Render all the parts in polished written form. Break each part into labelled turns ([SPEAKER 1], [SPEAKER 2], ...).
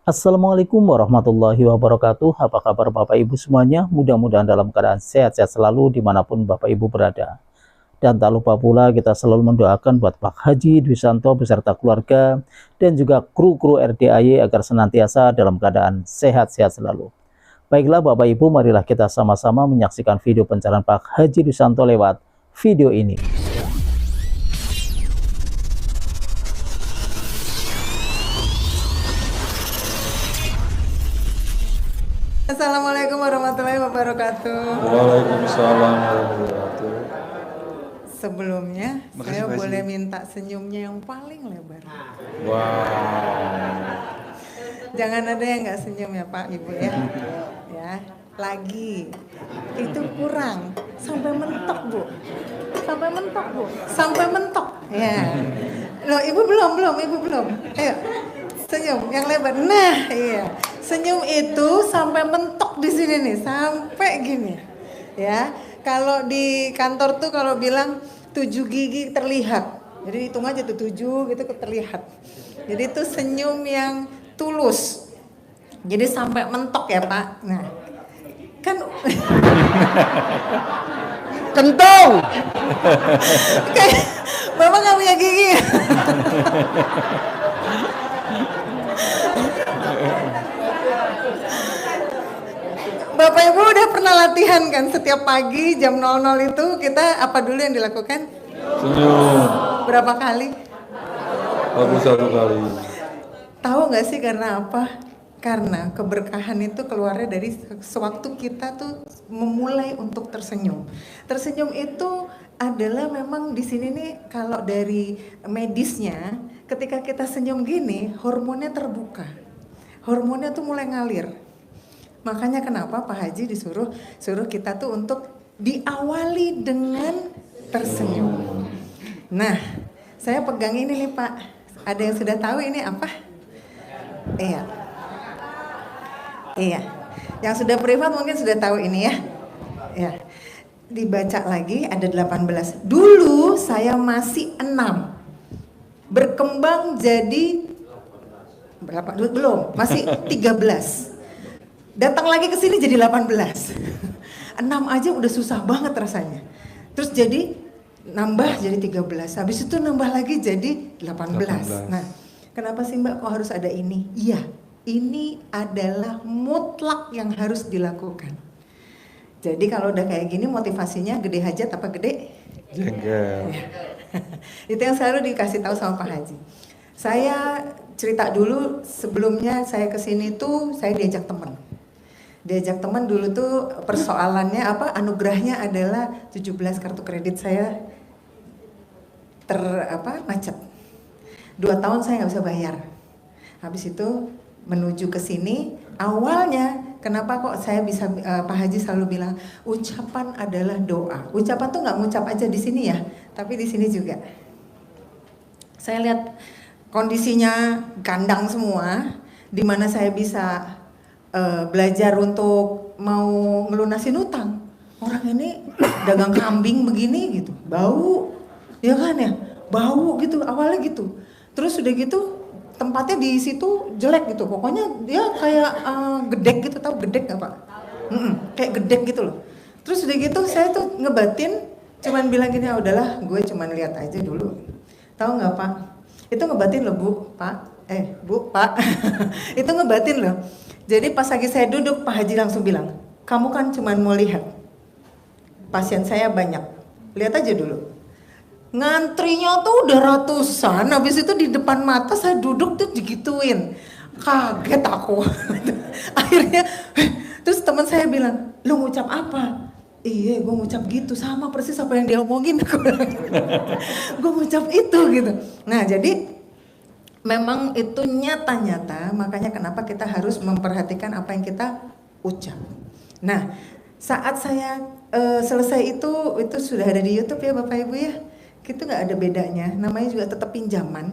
[SPEAKER 1] Assalamualaikum warahmatullahi wabarakatuh. Apa kabar Bapak Ibu semuanya? Mudah-mudahan dalam keadaan sehat-sehat selalu dimanapun Bapak Ibu berada. Dan tak lupa pula kita selalu mendoakan buat Pak Haji Dwi Santo beserta keluarga dan juga kru-kru RDAY agar senantiasa dalam keadaan sehat-sehat selalu. Baiklah Bapak Ibu, marilah kita sama-sama menyaksikan video pencalonan Pak Haji Dwi Santo lewat video ini.
[SPEAKER 2] Assalamualaikum warahmatullahi wabarakatuh.
[SPEAKER 3] Waalaikumsalam warahmatullahi wabarakatuh.
[SPEAKER 2] Sebelumnya, saya
[SPEAKER 3] Makasih.
[SPEAKER 2] boleh minta senyumnya yang paling lebar.
[SPEAKER 3] Wow.
[SPEAKER 2] Jangan ada yang nggak senyum ya Pak, Ibu ya. Ya, lagi. Itu kurang. Sampai mentok Bu. Sampai mentok Bu. Sampai mentok. Ya. Loh, Ibu belum. Ayo, senyum yang lebar. Nah, iya. Senyum itu sampai mentok di sini nih, sampai gini. Ya, kalau di kantor tuh kalau bilang 7 gigi terlihat. Jadi hitung aja tuh 7 gitu terlihat. Jadi itu senyum yang tulus. Jadi sampai mentok ya, Pak. Nah, kan
[SPEAKER 3] Kentung.
[SPEAKER 2] kayak Bapak nggak punya gigi. Bapak Ibu udah pernah latihan kan setiap pagi jam 00 itu kita apa dulu yang dilakukan?
[SPEAKER 3] Senyum.
[SPEAKER 2] Berapa kali?
[SPEAKER 3] 41 kali.
[SPEAKER 2] Tahu nggak sih karena apa? Karena keberkahan itu keluarnya dari sewaktu kita tuh memulai untuk tersenyum. Tersenyum itu adalah memang di sini nih kalau dari medisnya ketika kita senyum gini hormonnya terbuka. Hormonnya tuh mulai ngalir. Makanya kenapa Pak Haji suruh kita tuh untuk diawali dengan tersenyum. Nah, saya pegang ini nih Pak. Ada yang sudah tahu ini apa? Iya. Yang sudah privat mungkin sudah tahu ini ya. Ya. Dibaca lagi ada 18. Dulu saya masih 6. Berkembang jadi berapa? Belum, masih 13. Datang lagi ke sini jadi 18. 6 aja udah susah banget rasanya. Terus jadi nambah jadi 13. Habis itu nambah lagi jadi 18. Nah, kenapa sih Mbak kok harus ada ini? Iya, ini adalah mutlak yang harus dilakukan. Jadi kalau udah kayak gini motivasinya gede hajat apa gede?
[SPEAKER 3] Jengkel.
[SPEAKER 2] Itu yang selalu dikasih tahu sama Pak Haji. Saya cerita dulu sebelumnya saya kesini tuh saya diajak teman dulu tuh persoalannya apa, anugerahnya adalah 17 kartu kredit saya macet. 2 tahun saya nggak bisa bayar. Habis itu menuju ke sini, awalnya kenapa kok saya bisa Pak Haji selalu bilang ucapan adalah doa. Ucapan tuh nggak ngucap aja di sini ya, tapi di sini juga. Saya lihat kondisinya kandang semua, di mana saya bisa belajar untuk mau ngelunasin utang. Orang ini dagang kambing begini gitu, bau, ya kan ya, bau gitu, awalnya gitu. Terus udah gitu tempatnya di situ jelek gitu, pokoknya dia kayak gedek gitu, tahu gedek nggak Pak? Kayak gedek gitu loh. Terus udah gitu saya tuh ngebatin, cuman bilang gini, ah udahlah, gue cuman lihat aja dulu. Tahu nggak Pak? Itu ngebatin loh Bu, Pak. Bu, Pak. Itu ngebatin loh. Jadi pas lagi saya duduk, Pak Haji langsung bilang, kamu kan cuma mau lihat, pasien saya banyak, lihat aja dulu. Ngantrinya tuh udah ratusan, habis itu di depan mata saya duduk tuh digituin. Kaget aku. Akhirnya, terus teman saya bilang, lu ngucap apa? Iya, gue ngucap gitu, sama persis apa yang dia omongin. Gue ngucap itu gitu. Nah jadi memang itu nyata-nyata, makanya kenapa kita harus memperhatikan apa yang kita ucap. Nah, saat saya selesai itu sudah ada di YouTube ya Bapak Ibu ya. Itu nggak ada bedanya, namanya juga tetap pinjaman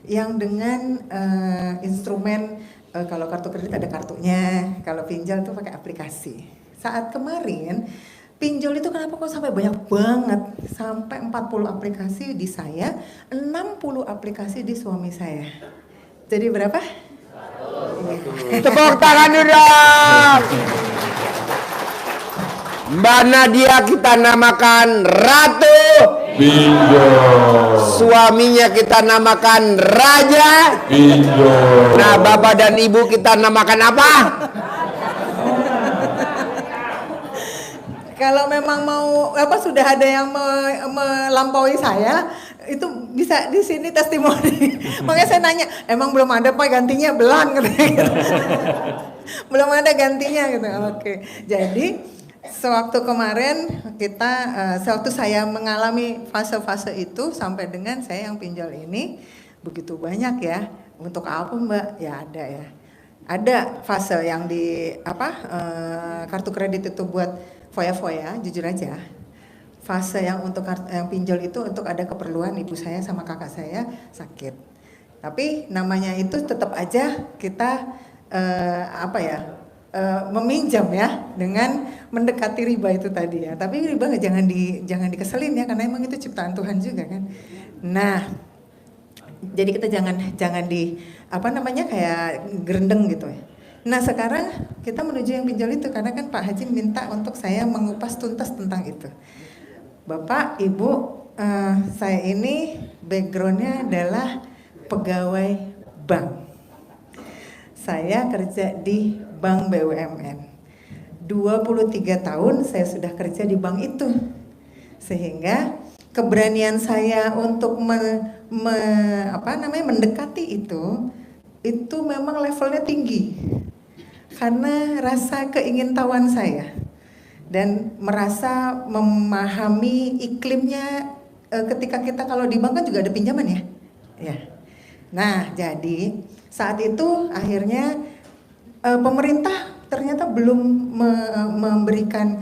[SPEAKER 2] yang dengan instrumen kalau kartu kredit ada kartunya, kalau pinjol itu pakai aplikasi. Saat kemarin pinjol itu kenapa kok sampai banyak banget, sampai 40 aplikasi di saya, 60 aplikasi di suami saya. Jadi berapa?
[SPEAKER 4] Tepuk tangan dulu. Mbak Nadia kita namakan Ratu.
[SPEAKER 3] Pinjol.
[SPEAKER 4] Suaminya kita namakan Raja.
[SPEAKER 3] Pinjol.
[SPEAKER 4] Nah, Bapak dan Ibu kita namakan apa?
[SPEAKER 2] Kalau memang mau sudah ada yang melampaui saya, itu bisa di sini testimoni. Makanya saya nanya, emang belum ada Pak gantinya? Belum katanya gitu. Belum ada gantinya gitu. Oke. Jadi sewaktu kemarin sewaktu saya mengalami fase-fase itu sampai dengan saya yang pinjol ini begitu banyak ya. Untuk apa Mbak? Ya ada ya. Ada fase yang di kartu kredit itu buat foya-foya, jujur aja. Fase yang untuk yang pinjol itu untuk ada keperluan ibu saya sama kakak saya sakit. Tapi namanya itu tetap aja kita meminjam ya dengan mendekati riba itu tadi ya. Tapi riba jangan dikeselin ya karena emang itu ciptaan Tuhan juga kan. Nah, jadi kita jangan di kayak gerendeng gitu ya. Nah sekarang kita menuju yang pinjol itu karena kan Pak Haji minta untuk saya mengupas tuntas tentang itu. Bapak, Ibu, saya ini backgroundnya adalah pegawai bank. Saya kerja di Bank BUMN. 23 tahun saya sudah kerja di bank itu. Sehingga keberanian saya untuk mendekati itu memang levelnya tinggi. Karena rasa keingintahuan saya dan merasa memahami iklimnya ketika kita kalau di bank kan juga ada pinjaman ya. Ya. Nah, jadi saat itu akhirnya pemerintah ternyata belum memberikan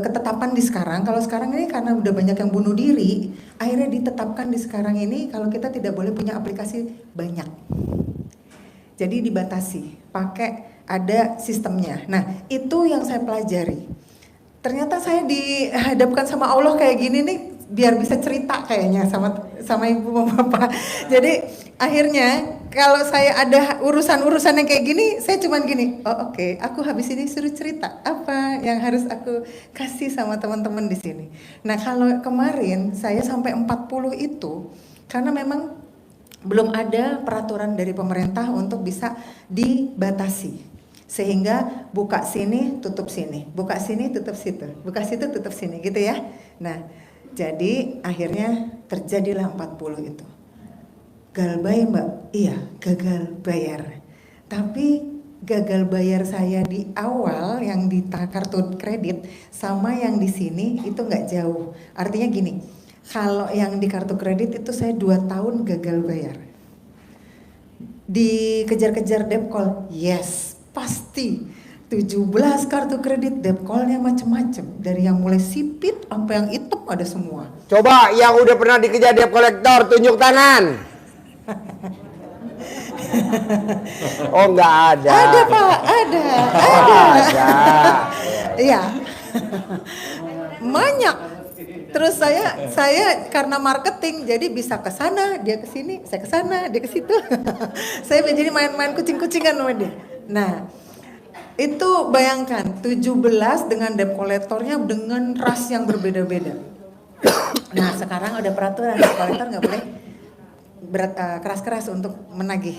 [SPEAKER 2] ketetapan di sekarang. Kalau sekarang ini karena udah banyak yang bunuh diri, akhirnya ditetapkan di sekarang ini kalau kita tidak boleh punya aplikasi banyak. Jadi dibatasi, pakai ada sistemnya. Nah, itu yang saya pelajari. Ternyata saya dihadapkan sama Allah kayak gini nih, biar bisa cerita kayaknya sama ibu sama bapak. Jadi akhirnya kalau saya ada urusan-urusan yang kayak gini, saya cuman gini, oke, aku habis ini suruh cerita apa yang harus aku kasih sama teman-teman di sini. Nah, kalau kemarin saya sampai 40 itu karena memang belum ada peraturan dari pemerintah untuk bisa dibatasi. Sehingga buka sini, tutup sini, buka sini, tutup situ, buka situ, tutup sini gitu ya. Nah, jadi akhirnya terjadilah 40 itu. Gagal bayar Mbak? Iya, gagal bayar. Tapi gagal bayar saya di awal yang di kartu kredit sama yang di sini itu nggak jauh. Artinya gini, kalau yang di kartu kredit itu saya 2 tahun gagal bayar. Dikejar-kejar debt call, yes, pasti. 17 kartu kredit debt call-nya macem-macem. Dari yang mulai sipit sampai yang hitam ada semua.
[SPEAKER 4] Coba yang udah pernah dikejar debt collector tunjuk tangan. Oh nggak ada.
[SPEAKER 2] Ada Pak, ada. Iya. Banyak. Terus saya karena marketing jadi bisa ke sana, dia ke sini, saya ke sana, dia ke situ. Saya jadi main-main kucing-kucingan sama dia. Nah, itu bayangkan 17 dengan debt collectornya dengan ras yang berbeda-beda. Nah, sekarang ada peraturan debt collector nggak boleh keras-keras untuk menagih.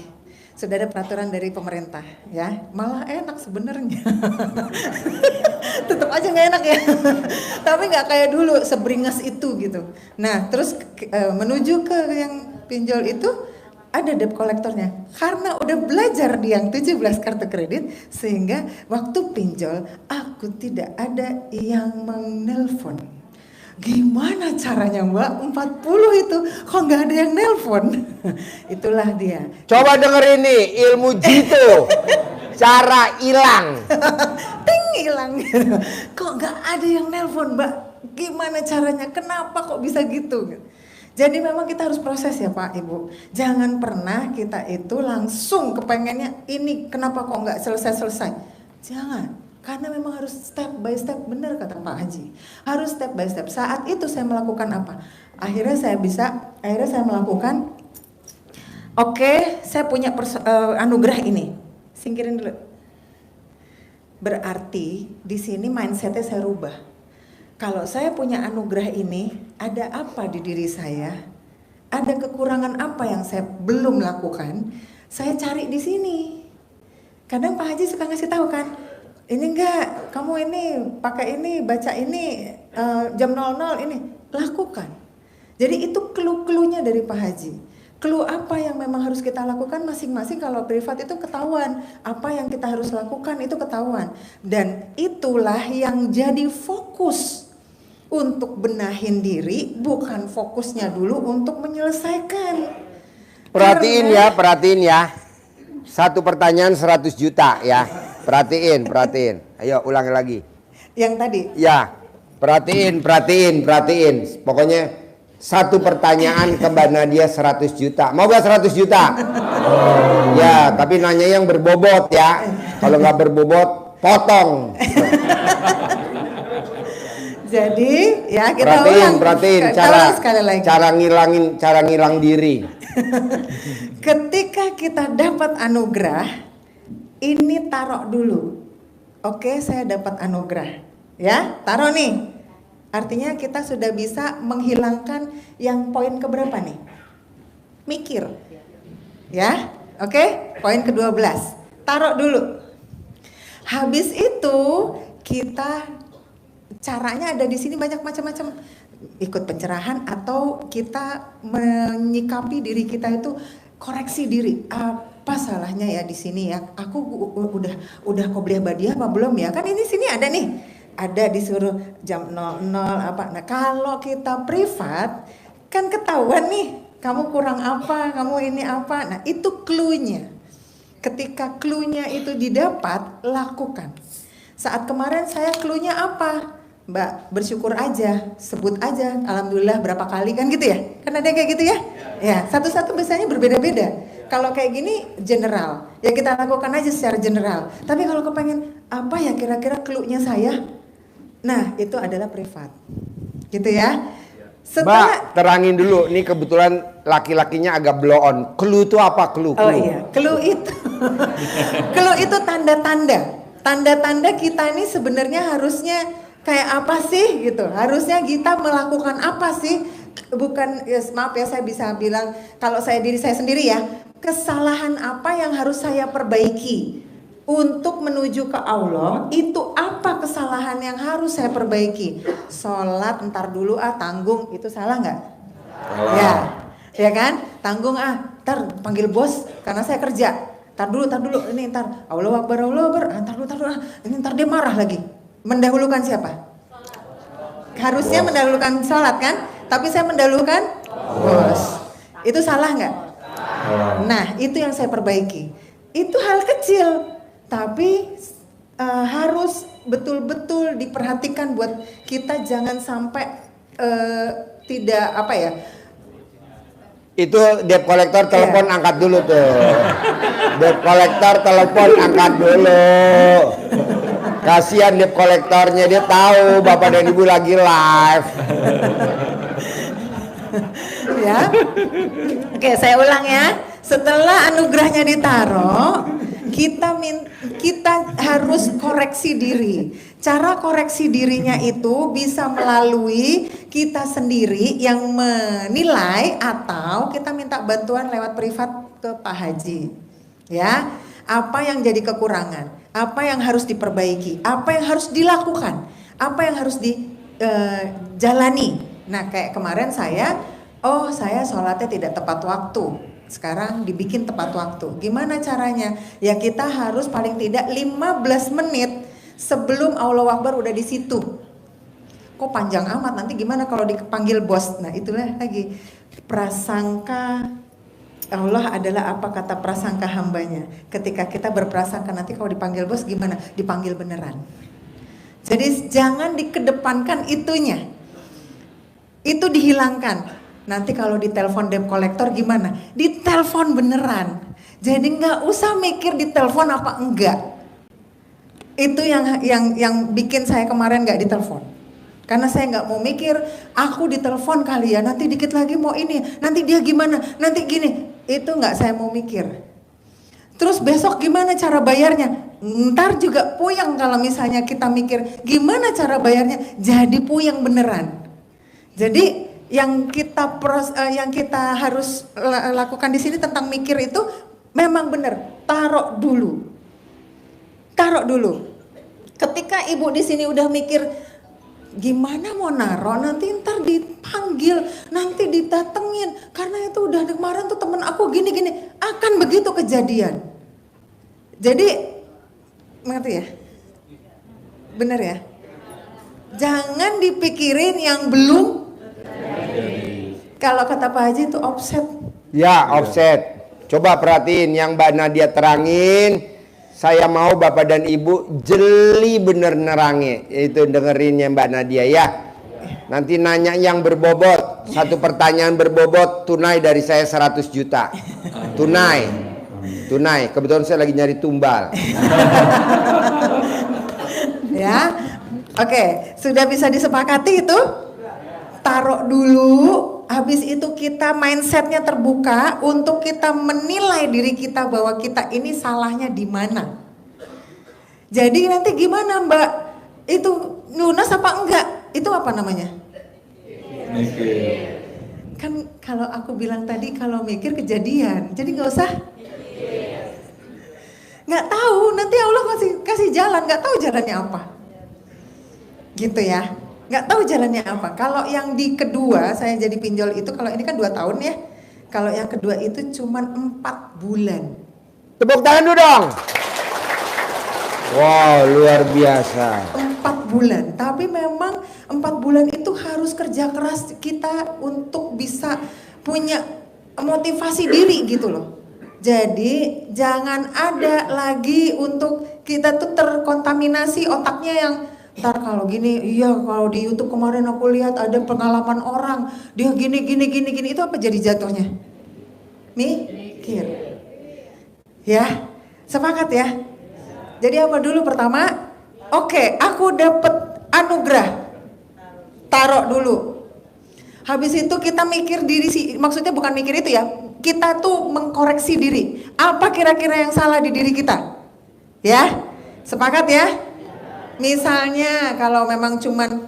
[SPEAKER 2] Sudah ada peraturan dari pemerintah, ya. Malah enak sebenarnya. Tetap aja nggak enak ya. Tapi nggak kayak dulu seberingas itu gitu. Nah, terus menuju ke yang pinjol itu ada debt kolektornya. Karena udah belajar di yang 17 kartu kredit sehingga waktu pinjol aku tidak ada yang menelpon. Gimana caranya Mbak? 40 itu kok nggak ada yang nelpon? Itulah dia.
[SPEAKER 4] Coba denger ini ilmu jitu. Cara hilang.
[SPEAKER 2] Ting hilang. Kok nggak ada yang nelpon Mbak? Gimana caranya? Kenapa kok bisa gitu? Jadi memang kita harus proses ya Pak Ibu. Jangan pernah kita itu langsung kepengennya ini kenapa kok nggak selesai-selesai. Jangan. Karena memang harus step by step, benar kata Pak Haji. Harus step by step. Saat itu saya melakukan apa? Akhirnya saya melakukan, oke, saya punya anugerah ini. Singkirin dulu. Berarti di sini mindsetnya saya rubah. Kalau saya punya anugerah ini, ada apa di diri saya? Ada kekurangan apa yang saya belum lakukan? Saya cari di sini. Kadang Pak Haji suka ngasih tahu kan, ini enggak, kamu ini pakai ini, baca ini jam 00 ini, lakukan. Jadi itu clue-cluenya dari Pak Haji. Clue apa yang memang harus kita lakukan masing-masing. Kalau privat itu ketahuan, apa yang kita harus lakukan itu ketahuan. Dan itulah yang jadi fokus untuk benahin diri, bukan fokusnya dulu untuk menyelesaikan.
[SPEAKER 4] Perhatiin ya. Satu pertanyaan 100 juta ya. Perhatiin. Ayo ulangi lagi.
[SPEAKER 2] Yang tadi?
[SPEAKER 4] Ya, perhatiin. Pokoknya satu pertanyaan ke Mbak Nadia 100 juta. Mau gak 100 juta? Ya, tapi nanya yang berbobot ya. Kalau nggak berbobot, potong.
[SPEAKER 2] Jadi ya kita
[SPEAKER 4] perhatiin cara ngilang diri.
[SPEAKER 2] Ketika kita dapat anugerah, ini taruh dulu. Oke, saya dapat anugerah. Ya, taruh nih. Artinya kita sudah bisa menghilangkan yang poin keberapa nih? Mikir. Ya, oke? Poin ke-12. Taruh dulu. Habis itu kita caranya ada di sini banyak macam-macam. Ikut pencerahan atau kita menyikapi diri kita itu koreksi diri. Apa salahnya ya di sini ya? Aku udah qobliyah badiah apa belum ya? Kan ini sini ada nih. Ada disuruh jam 00 apa. Nah, kalau kita privat kan ketahuan nih, kamu kurang apa, kamu ini apa. Nah, itu clue-nya. Ketika clue-nya itu didapat, lakukan. Saat kemarin saya clue-nya apa? Mbak, bersyukur aja, sebut aja, alhamdulillah berapa kali kan gitu ya? Kan ada kayak gitu ya? Ya, satu-satu biasanya berbeda-beda. Kalau kayak gini general, ya kita lakukan aja secara general. Tapi kalau kepengen apa ya kira-kira clue-nya saya? Nah, itu adalah privat. Gitu ya.
[SPEAKER 4] Mbak, terangin dulu. Ini kebetulan laki-lakinya agak blow on. Clue itu apa? Clue.
[SPEAKER 2] Oh iya, clue itu. Clue itu tanda-tanda. Tanda-tanda kita ini sebenarnya harusnya kayak apa sih gitu. Harusnya kita melakukan apa sih? Bukan, ya, maaf ya saya bisa bilang kalau saya diri saya sendiri ya. Kesalahan apa yang harus saya perbaiki? Untuk menuju ke Allah, itu apa kesalahan yang harus saya perbaiki? Sholat ntar dulu tanggung, itu salah nggak? Ya kan? Tanggung ntar panggil bos karena saya kerja. Ntar dulu, ini ntar Allahu Akbar, ntar dulu, ini ntar dia marah lagi. Mendahulukan siapa? Harusnya mendahulukan sholat kan? Tapi saya mendahulukan bos. Itu salah nggak? Nah, itu yang saya perbaiki. Itu hal kecil. Tapi harus betul-betul diperhatikan buat kita jangan sampai tidak apa ya.
[SPEAKER 4] Itu debt collector telepon angkat dulu tuh. Debt collector telepon angkat dulu. Kasihan debt collectornya, dia tahu Bapak dan Ibu lagi live.
[SPEAKER 2] Ya. Oke, saya ulang ya. Setelah anugerahnya ditaruh, kita harus koreksi diri. Cara koreksi dirinya itu bisa melalui kita sendiri yang menilai atau kita minta bantuan lewat privat ke Pak Haji. Ya, apa yang jadi kekurangan, apa yang harus diperbaiki, apa yang harus dilakukan, apa yang harus dijalani. Nah, kayak kemarin saya sholatnya tidak tepat waktu. Sekarang dibikin tepat waktu. Gimana caranya? Ya kita harus paling tidak 15 menit sebelum Allahu Akbar udah di situ. Kok panjang amat, nanti gimana kalau dipanggil bos? Nah, itulah lagi prasangka. Allah adalah apa kata prasangka hambanya. Ketika kita berprasangka nanti kalau dipanggil bos gimana? Dipanggil beneran. Jadi jangan dikedepankan itunya. Itu dihilangkan. Nanti kalau ditelepon debt collector gimana? Ditelepon beneran. Jadi nggak usah mikir ditelepon apa enggak. Itu yang bikin saya kemarin nggak ditelepon. Karena saya nggak mau mikir, aku ditelepon kali ya, nanti dikit lagi mau ini, nanti dia gimana, nanti gini. Itu nggak saya mau mikir. Terus besok gimana cara bayarnya? Ntar juga puyeng kalau misalnya kita mikir gimana cara bayarnya, jadi puyeng beneran. Jadi yang kita harus lakukan di sini tentang mikir itu memang benar, taruh dulu. Taruh dulu. Ketika ibu di sini udah mikir gimana mau naruh, nanti ntar dipanggil, nanti didatengin, karena itu udah kemarin tuh temen aku gini-gini, akan begitu kejadian. Jadi ngerti ya? Bener ya? Jangan dipikirin yang belum. Kalau kata Pak Haji itu offset.
[SPEAKER 4] Ya, offset. Coba perhatiin yang Mbak Nadia terangin. Saya mau Bapak dan Ibu jeli bener nerangin. Itu dengerinnya Mbak Nadia ya. Nanti nanya yang berbobot. Satu pertanyaan berbobot tunai dari saya 100 juta. Tunai. Tunai. Kebetulan saya lagi nyari tumbal.
[SPEAKER 2] Ya. Oke, sudah bisa disepakati itu? Taruh dulu. Habis itu kita mindsetnya terbuka untuk kita menilai diri kita bahwa kita ini salahnya di mana. Jadi nanti gimana Mbak? Itu lunas apa enggak? Itu apa namanya?
[SPEAKER 3] Mikir.
[SPEAKER 2] Kan kalau aku bilang tadi kalau mikir kejadian. Jadi nggak usah. Nggak tahu. Nanti Allah kasih jalan. Nggak tahu jalannya apa. Gitu ya. Nggak tahu jalannya apa. Kalau yang di kedua saya jadi pinjol itu, kalau ini kan 2 tahun ya. Kalau yang kedua itu cuman 4 bulan.
[SPEAKER 4] Tepuk tangan dulu dong. Wow, luar biasa.
[SPEAKER 2] 4 bulan. Tapi memang 4 bulan itu harus kerja keras kita untuk bisa punya motivasi diri gitu loh. Jadi jangan ada lagi untuk kita tuh terkontaminasi otaknya yang ntar kalau gini, iya kalau di YouTube kemarin aku lihat ada pengalaman orang, dia gini, itu apa jadi jatuhnya? Mikir. Ya, sepakat ya? Jadi apa dulu pertama? Oke, aku dapat anugerah. Taruh dulu. Habis itu kita mikir diri, maksudnya bukan mikir itu ya, kita tuh mengkoreksi diri. Apa kira-kira yang salah di diri kita? Ya, sepakat ya? Misalnya kalau memang cuman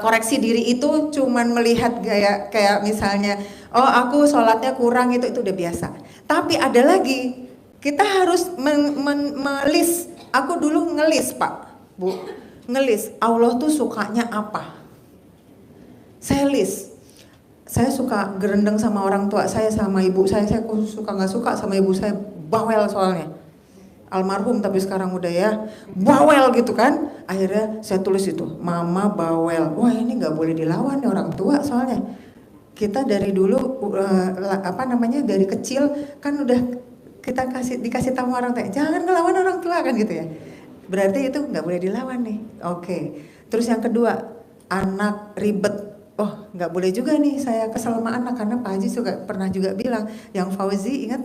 [SPEAKER 2] koreksi diri itu cuman melihat gaya kayak misalnya, oh aku sholatnya kurang, itu udah biasa. Tapi ada lagi, kita harus melis. Aku dulu ngelis Pak, Bu, ngelis Allah tuh sukanya apa. Saya list. Saya suka gerendeng sama orang tua saya, sama ibu saya suka nggak suka sama ibu saya, bawel soalnya. Almarhum tapi sekarang udah ya, bawel gitu kan. Akhirnya saya tulis itu, mama bawel. Wah ini nggak boleh dilawan nih orang tua soalnya. Kita dari dulu dari kecil kan udah kita dikasih tahu orang tua, jangan ngelawan orang tua kan gitu ya. Berarti itu nggak boleh dilawan nih. Oke. Terus yang kedua, anak ribet. Oh nggak boleh juga nih saya kesel sama anak, karena Pak Haji pernah juga bilang, yang Fauzi ingat?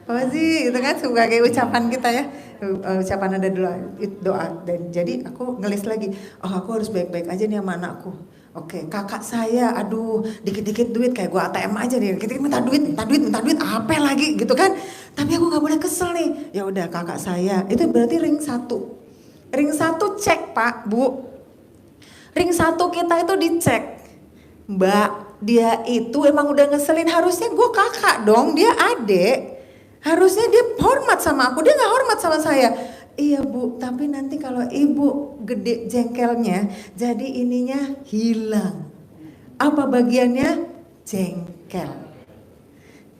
[SPEAKER 2] Fauzi itu kan sebagai ucapan kita ya, ucapan ada doa. Dan jadi aku ngelis lagi, oh aku harus baik-baik aja nih sama anakku. Oke, kakak saya, aduh dikit-dikit duit kayak gua ATM aja nih, dikit-dikit minta duit, apa lagi gitu kan. Tapi aku nggak boleh kesel nih. Ya udah kakak saya, itu berarti ring 1. Ring 1 cek Pak, Bu. Ring 1 kita itu dicek. Mbak, dia itu emang udah ngeselin, harusnya gue kakak dong, dia adik. Harusnya dia hormat sama aku, dia gak hormat sama saya. Iya Bu, tapi nanti kalau ibu gede jengkelnya, jadi ininya hilang. Apa bagiannya? Jengkel.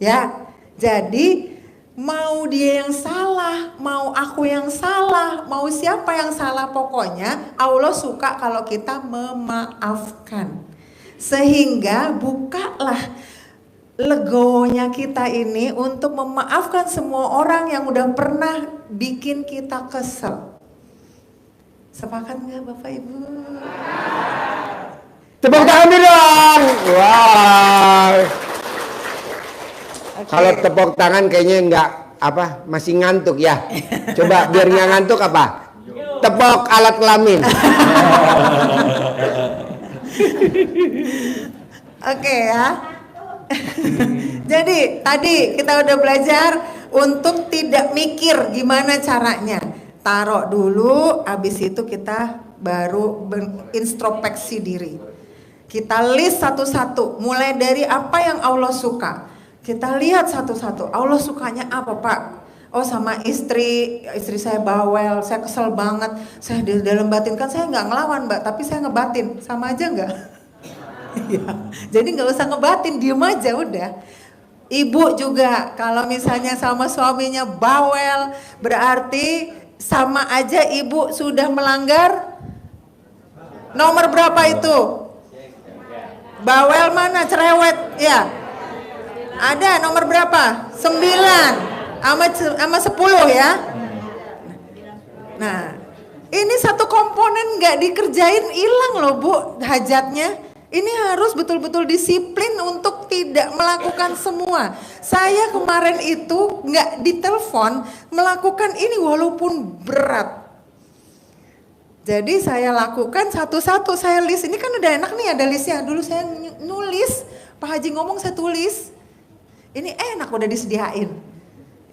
[SPEAKER 2] Ya, jadi mau dia yang salah, mau aku yang salah, mau siapa yang salah, pokoknya Allah suka kalau kita memaafkan. Sehingga bukalah legonya kita ini untuk memaafkan semua orang yang udah pernah bikin kita kesel. Sepakat nggak Bapak Ibu?
[SPEAKER 4] Tepuk tangan dulu dong. Wow.
[SPEAKER 2] Okay.
[SPEAKER 4] Kalau tepuk tangan kayaknya enggak masih ngantuk ya. Coba biar nggak ngantuk apa? Tepuk alat kelamin.
[SPEAKER 2] Oke ya. Jadi tadi kita udah belajar untuk tidak mikir gimana caranya. Taruh dulu, habis itu kita baru berintrospeksi diri. Kita list satu-satu, mulai dari apa yang Allah suka. Kita lihat satu-satu, Allah sukanya apa Pak? Oh sama istri saya bawel, saya kesel banget. Saya di dalam batin, kan saya nggak ngelawan Mbak, tapi saya ngebatin, sama aja nggak? Ya, jadi nggak usah ngebatin, diem aja udah. Ibu juga kalau misalnya sama suaminya bawel, berarti sama aja ibu sudah melanggar nomor berapa itu? Bawel mana? Cerewet ya? Ada nomor berapa? 9 sama 10 ya. Nah, ini satu komponen nggak dikerjain hilang loh Bu hajatnya. Ini harus betul-betul disiplin untuk tidak melakukan semua. Saya kemarin itu nggak ditelepon melakukan ini walaupun berat. Jadi saya lakukan satu-satu, saya list. Ini kan udah enak nih ada listnya. Dulu saya nulis, Pak Haji ngomong saya tulis. Ini enak udah disediain.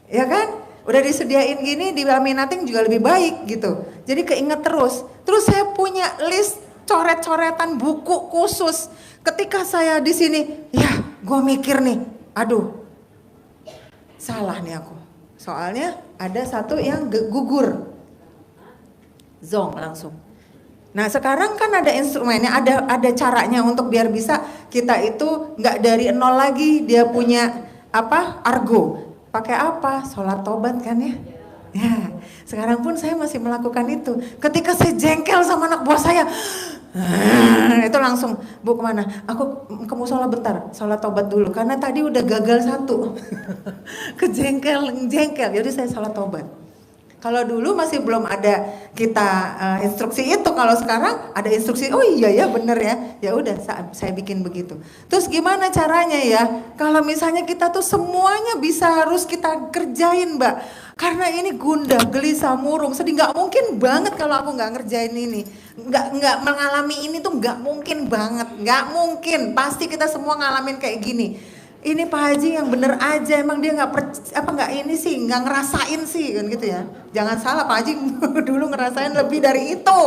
[SPEAKER 2] Ya kan? Udah disediain gini, dilaminating juga lebih baik gitu. Jadi keinget terus. Terus saya punya list coret-coretan buku khusus. Ketika saya di sini, ya gue mikir nih, aduh salah nih aku. Soalnya ada satu yang gugur. Zong langsung. Nah sekarang kan ada instrumennya, ada caranya untuk biar bisa kita itu nggak dari nol lagi. Dia punya apa? Argo. Pakai apa? Sholat tobat kan ya? Ya. Sekarang pun saya masih melakukan itu. Ketika saya jengkel sama anak buah saya, itu langsung, Bu kemana? Aku ke musola bentar, sholat tobat dulu. Karena tadi udah gagal satu. Jengkel. Jadi saya sholat tobat. Kalau dulu masih belum ada kita instruksi itu, kalau sekarang ada instruksi, oh iya ya bener ya, ya udah saya bikin begitu. Terus gimana caranya ya? Kalau misalnya kita tuh semuanya bisa harus kita kerjain Mbak, karena ini gundah, gelisah, murung, sedih. Nggak mungkin banget kalau aku nggak ngerjain ini, nggak mengalami ini tuh nggak mungkin banget, nggak mungkin. Pasti kita semua ngalamin kayak gini. Ini Pak Haji yang bener aja, emang dia nggak ini sih, nggak ngerasain sih kan gitu ya. Jangan salah, Pak Haji dulu ngerasain lebih dari itu.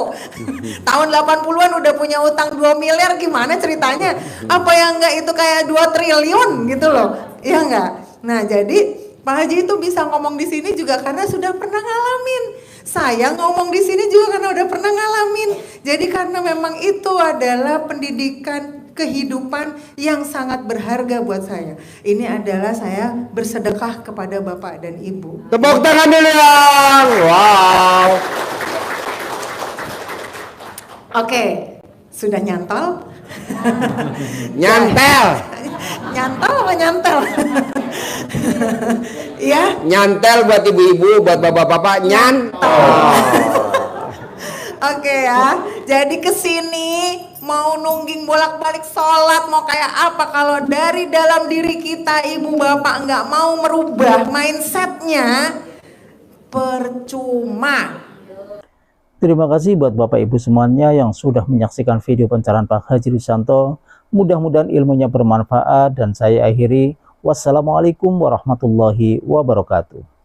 [SPEAKER 2] Tahun 80-an udah punya utang 2 miliar, gimana ceritanya? Apa yang enggak itu kayak 2 triliun gitu loh. Iya enggak? Nah, jadi Pak Haji itu bisa ngomong di sini juga karena sudah pernah ngalamin. Saya ngomong di sini juga karena udah pernah ngalamin. Jadi karena memang itu adalah pendidikan kehidupan yang sangat berharga buat saya. Ini adalah saya bersedekah kepada Bapak dan Ibu.
[SPEAKER 4] Tepuk tangan dulu dong. Wow.
[SPEAKER 2] Oke, sudah nyantol?
[SPEAKER 4] Nyantel.
[SPEAKER 2] Nyantol apa nyantel? Ya.
[SPEAKER 4] Nyantel buat ibu-ibu, buat bapak-bapak, nyantol.
[SPEAKER 2] Oke ya, jadi kesini mau nungging bolak-balik sholat, mau kayak apa kalau dari dalam diri kita ibu bapak nggak mau merubah mindsetnya, percuma.
[SPEAKER 1] Terima kasih buat Bapak Ibu semuanya yang sudah menyaksikan video pencerahan Pak Haji Riswanto. Mudah-mudahan ilmunya bermanfaat dan saya akhiri. Wassalamualaikum warahmatullahi wabarakatuh.